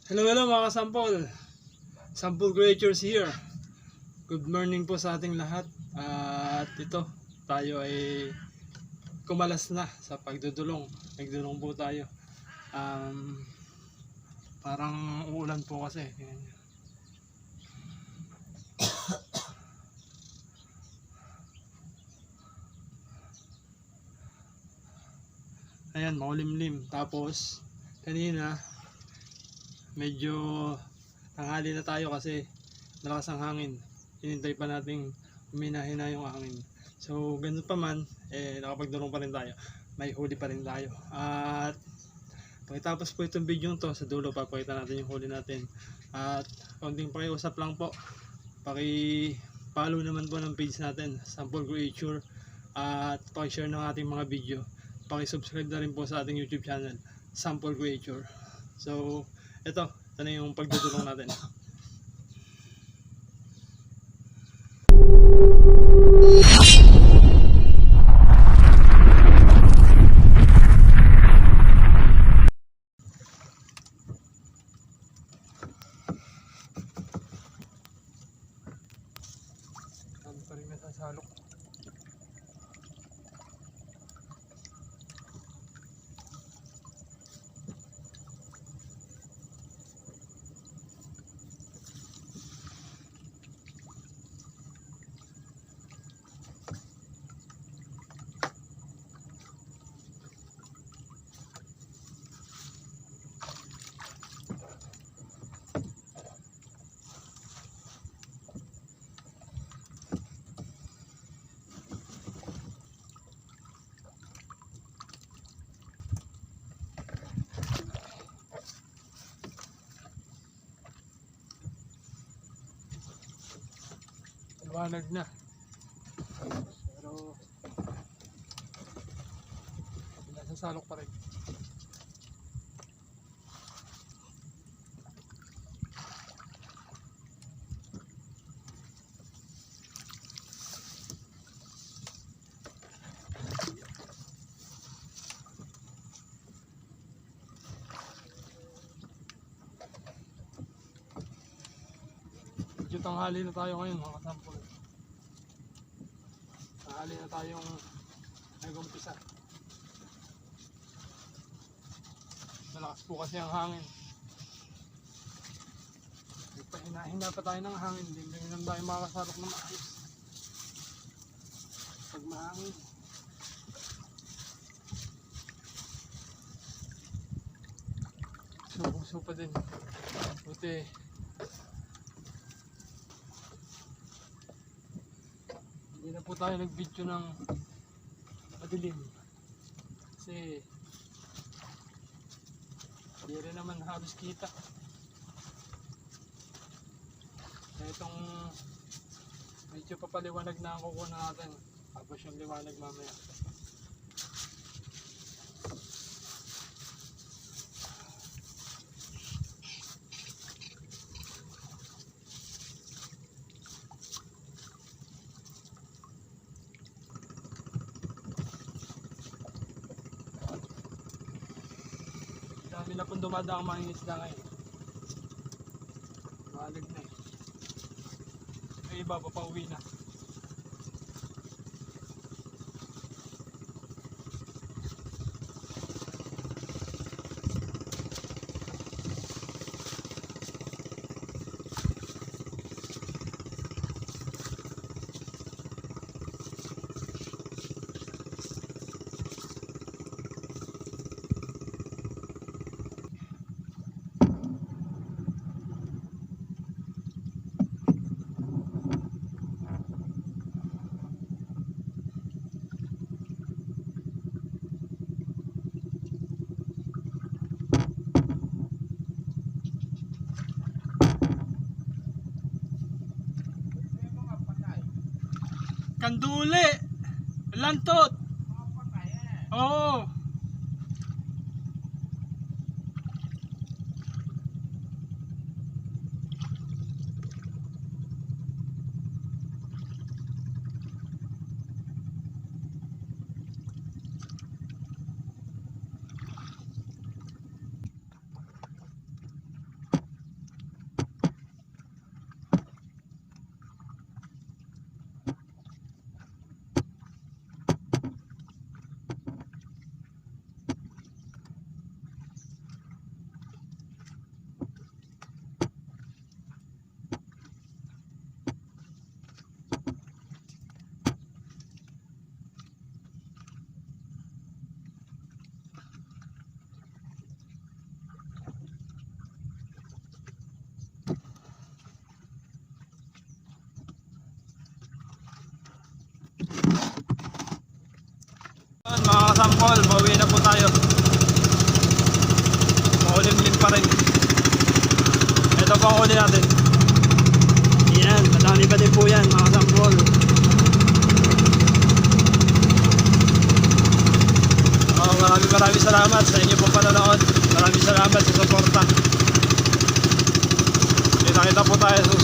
Hello mga kasampol. Sample Creatures here. Good morning po sa ating lahat. At ito, tayo ay kumalas na sa pagdudulong. Nagdulong po tayo. Parang uulan po kasi. Tingnan nyo. Ayan, makulimlim. Tapos, kanina, medyo tanghali na tayo kasi malakas ang hangin. Hinintay pa nating huminahina yung hangin. So, ganun pa man, nakapagdulong pa rin tayo. May huli pa rin tayo. At pagkatapos po itong video to, sa dulo papakita natin yung huli natin. At konting pakiusap lang po. Paki-follow naman po ng page natin, Sample Creature. At paki-share ng ating mga video. Paki-subscribe na rin po sa ating YouTube channel, Sample Creature. So, ito na yung pagdudulong natin. Ano pa rin nasasalok? Liwanag na. Pero nasasalok pa rin. Medyo tanghali na tayo ngayon mga kasampol. Tanghali na tayong nag-umpisa. Malakas po kasi ang hangin. Hina pa tayo ng hangin. Hindi naman tayo makakasarok na maayos pag mahangin. So pa din. Buti hindi na po tayo nag-video ng madilim kasi hindi rin naman halos kita. Kaya itong medyo papaliwanag na ang kukuha natin tapos yung liwanag mamaya. Dami na pong dumadaang mga isda ngayon. Mahalag na eh. May iba pa pauwi na. Kanduli! Lantot! Oo! kasampol, mauwi na po tayo. Maulimlim pa rin. Ito po ang huli natin. Yan, madami pa din po yan mga kasampol. Maraming salamat sa inyo pong panonood. Maraming salamat sa suporta. Kita-kita po tayo sa